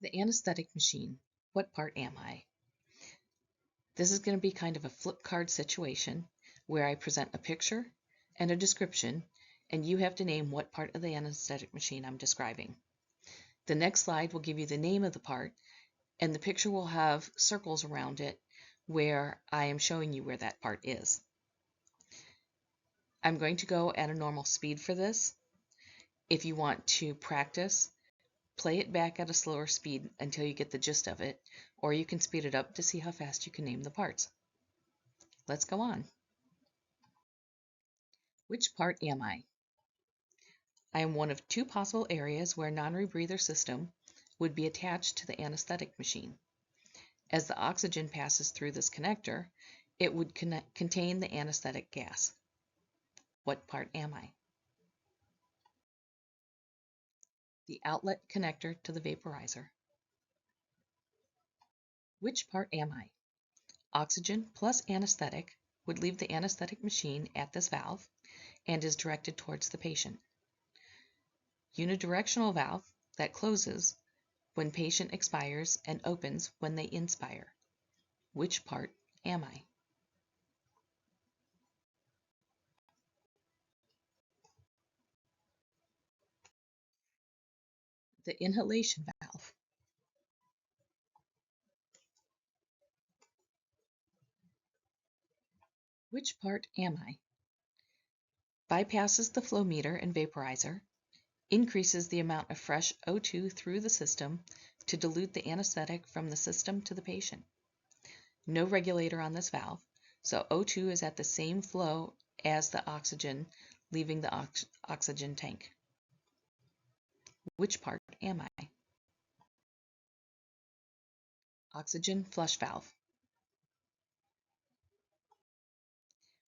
The anesthetic machine. What part am I? This is going to be kind of a flip card situation where I present a picture and a description, and you have to name what part of the anesthetic machine I'm describing. The next slide will give you the name of the part, and the picture will have circles around it where I am showing you where that part is. I'm going to go at a normal speed for this. If you want to practice, play it back at a slower speed until you get the gist of it, or you can speed it up to see how fast you can name the parts. Let's go on. Which part am I? I am one of two possible areas where a non-rebreather system would be attached to the anesthetic machine. As the oxygen passes through this connector, it would contain the anesthetic gas. What part am I? The outlet connector to the vaporizer. Which part am I? Oxygen plus anesthetic would leave the anesthetic machine at this valve and is directed towards the patient. Unidirectional valve that closes when patient expires and opens when they inspire. Which part am I? The inhalation valve. Which part am I? Bypasses the flow meter and vaporizer, increases the amount of fresh O2 through the system to dilute the anesthetic from the system to the patient. No regulator on this valve, so O2 is at the same flow as the oxygen leaving the oxygen tank. Which part am I? Oxygen flush valve.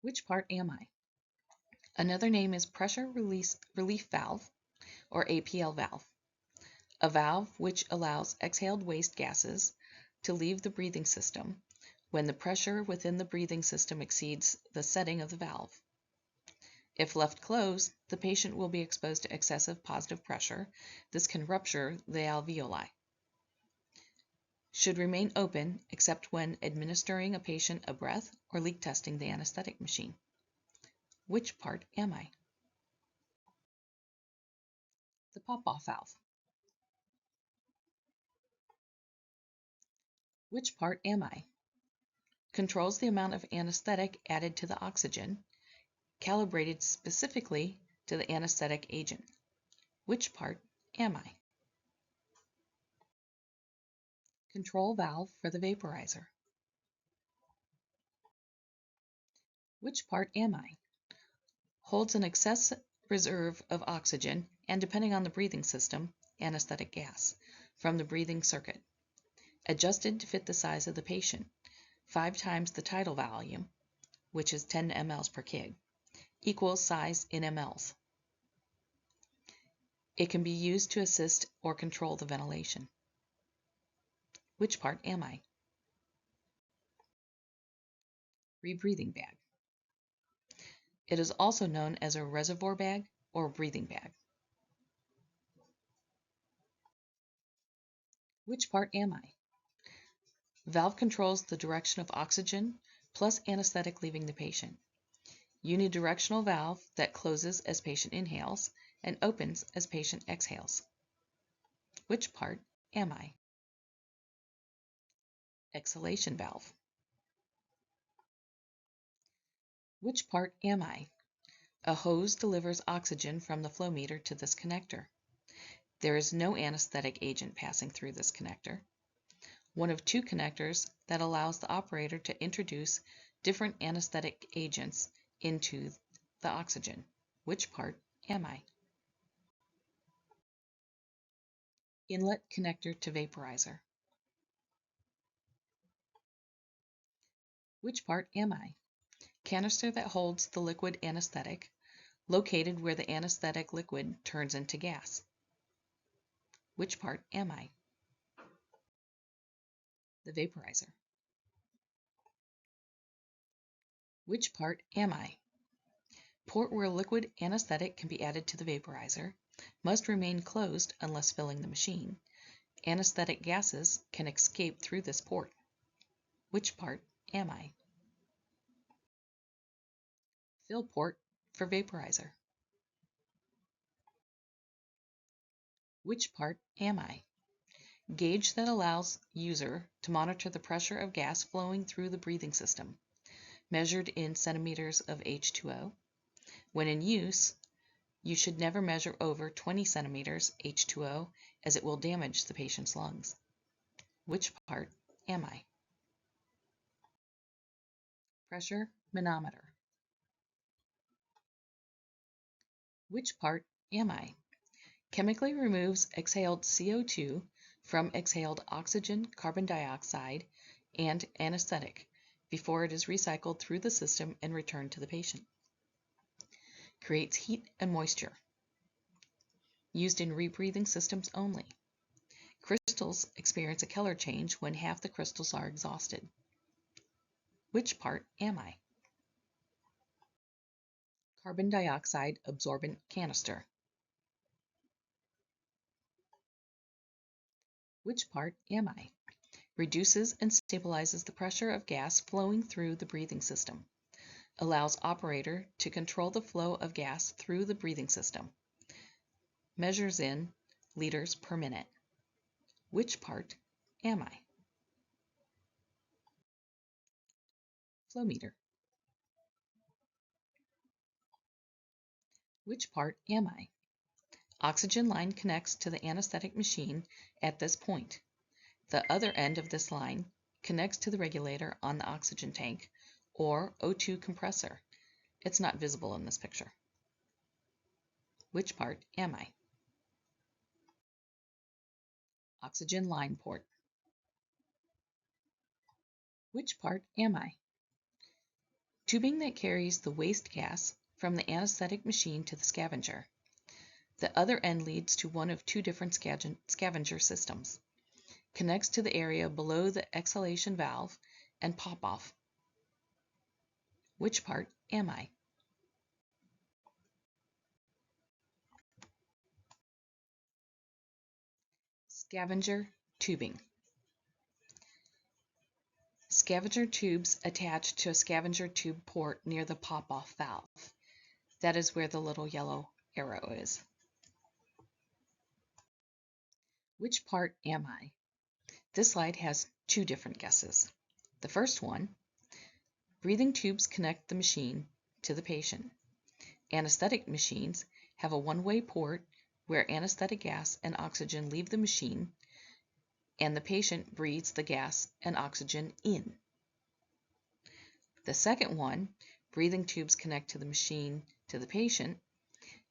Which part am I? Another name is pressure relief valve, or APL valve, a valve which allows exhaled waste gases to leave the breathing system when the pressure within the breathing system exceeds the setting of the valve. If left closed, the patient will be exposed to excessive positive pressure. This can rupture the alveoli. Should remain open except when administering a patient a breath or leak testing the anesthetic machine. Which part am I? The pop-off valve. Which part am I? Controls the amount of anesthetic added to the oxygen, calibrated specifically to the anesthetic agent. Which part am I? Control valve for the vaporizer. Which part am I? Holds an excess reserve of oxygen and, depending on the breathing system, anesthetic gas from the breathing circuit, adjusted to fit the size of the patient, 5 times the tidal volume, which is 10 mLs per kg, equals size in mLs. It can be used to assist or control the ventilation. Which part am I? Rebreathing bag. It is also known as a reservoir bag or breathing bag. Which part am I? Valve controls the direction of oxygen plus anesthetic leaving the patient. Unidirectional valve that closes as patient inhales and opens as patient exhales. Which part am I? Exhalation valve. Which part am I? A hose delivers oxygen from the flow meter to this connector. There is no anesthetic agent passing through this connector. One of 2 connectors that allows the operator to introduce different anesthetic agents into the oxygen. Which part am I? Inlet connector to vaporizer. Which part am I? Canister that holds the liquid anesthetic, located where the anesthetic liquid turns into gas. Which part am I? The vaporizer. Which part am I? Port where liquid anesthetic can be added to the vaporizer, must remain closed unless filling the machine, Anesthetic gases can escape through this port. Which part am I? Fill port for vaporizer. Which part am I? Gauge that allows user to monitor the pressure of gas flowing through the breathing system, measured in centimeters of H2O. When in use, you should never measure over 20 centimeters H2O as it will damage the patient's lungs. Which part am I? Pressure manometer. Which part am I? Chemically removes exhaled CO2 from exhaled oxygen, carbon dioxide, and anesthetic before it is recycled through the system and returned to the patient. Creates heat and moisture. Used in rebreathing systems only. Crystals experience a color change when half the crystals are exhausted. Which part am I? Carbon dioxide absorbent canister. Which part am I? Reduces and stabilizes the pressure of gas flowing through the breathing system. Allows operator to control the flow of gas through the breathing system. Measures in liters per minute. Which part am I? Flow meter. Which part am I? Oxygen line connects to the anesthetic machine at this point. The other end of this line connects to the regulator on the oxygen tank or O2 compressor. It's not visible in this picture. Which part am I? Oxygen line port. Which part am I? Tubing that carries the waste gas from the anesthetic machine to the scavenger. The other end leads to one of two different scavenger systems. Connects to the area below the exhalation valve and pop-off. Which part am I? Scavenger tubing. Scavenger tubes attach to a scavenger tube port near the pop-off valve. That is where the little yellow arrow is. Which part am I? This slide has two different guesses. The first one, breathing tubes connect the machine to the patient. Anesthetic machines have a one-way port where anesthetic gas and oxygen leave the machine and the patient breathes the gas and oxygen in. The second one, breathing tubes connect to the machine to the patient.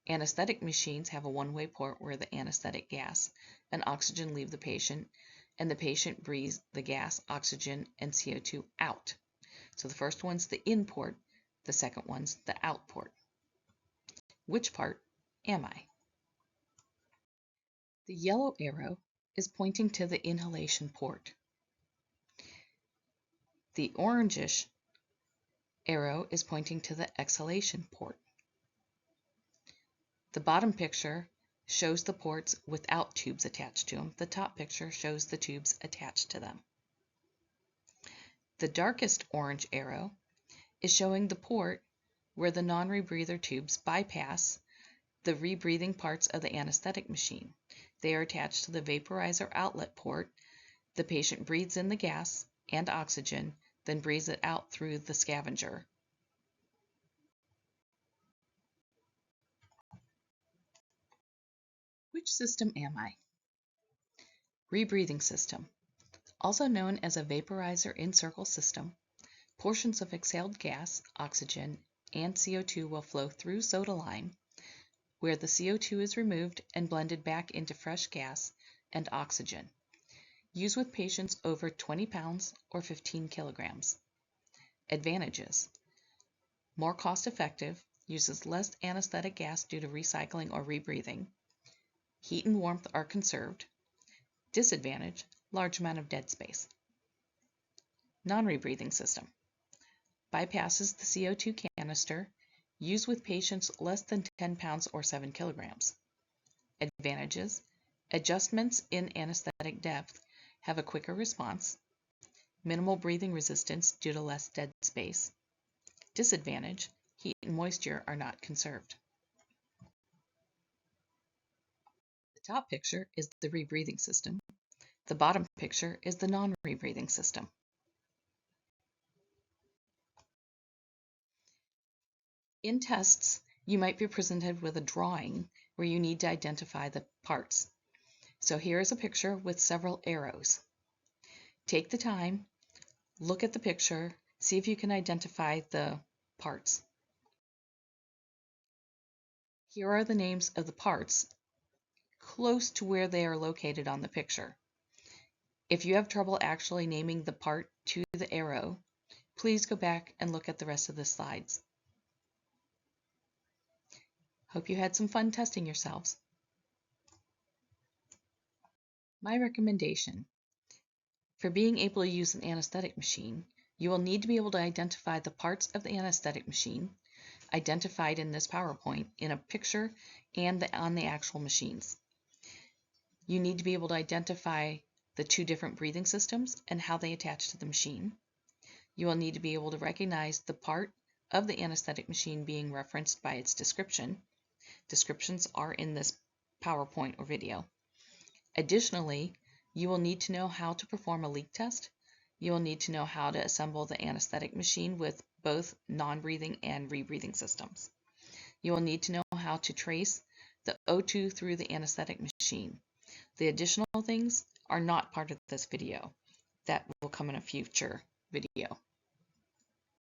Anesthetic machines have a one-way port where the anesthetic gas and oxygen leave the patient and the patient breathes the gas, oxygen, and CO2 out. So the first one's the in port, the second one's the out port. Which part am I? The yellow arrow is pointing to the inhalation port. The orangish arrow is pointing to the exhalation port. The bottom picture shows the ports without tubes attached to them. The top picture shows the tubes attached to them. The darkest orange arrow is showing the port where the non-rebreather tubes bypass the rebreathing parts of the anesthetic machine. They are attached to the vaporizer outlet port. The patient breathes in the gas and oxygen, then breathes it out through the scavenger. Which system am I? Rebreathing system. Also known as a vaporizer in-circle system, portions of exhaled gas, oxygen, and CO2 will flow through soda lime, where the CO2 is removed and blended back into fresh gas and oxygen. Used with patients over 20 pounds or 15 kilograms. Advantages: more cost-effective, uses less anesthetic gas due to recycling or rebreathing. Heat and warmth are conserved. Disadvantage: large amount of dead space. Non-rebreathing system. Bypasses the CO2 canister, used with patients less than 10 pounds or 7 kilograms. Advantages: Adjustments in anesthetic depth have a quicker response, minimal breathing resistance due to less dead space. Disadvantage, heat and moisture are not conserved. The top picture is the rebreathing system. The bottom picture is the non-rebreathing system. In tests, you might be presented with a drawing where you need to identify the parts. So here is a picture with several arrows. Take the time, look at the picture, see if you can identify the parts. Here are the names of the parts close to where they are located on the picture. If you have trouble actually naming the part to the arrow, please go back and look at the rest of the slides. Hope you had some fun testing yourselves. My recommendation: for being able to use an anesthetic machine, you will need to be able to identify the parts of the anesthetic machine, identified in this PowerPoint, in a picture and on the actual machines. You need to be able to identify the two different breathing systems and how they attach to the machine. You will need to be able to recognize the part of the anesthetic machine being referenced by its description. Descriptions are in this PowerPoint or video. Additionally, you will need to know how to perform a leak test. You will need to know how to assemble the anesthetic machine with both non-breathing and rebreathing systems. You will need to know how to trace the O2 through the anesthetic machine. The additional things are not part of this video. That will come in a future video.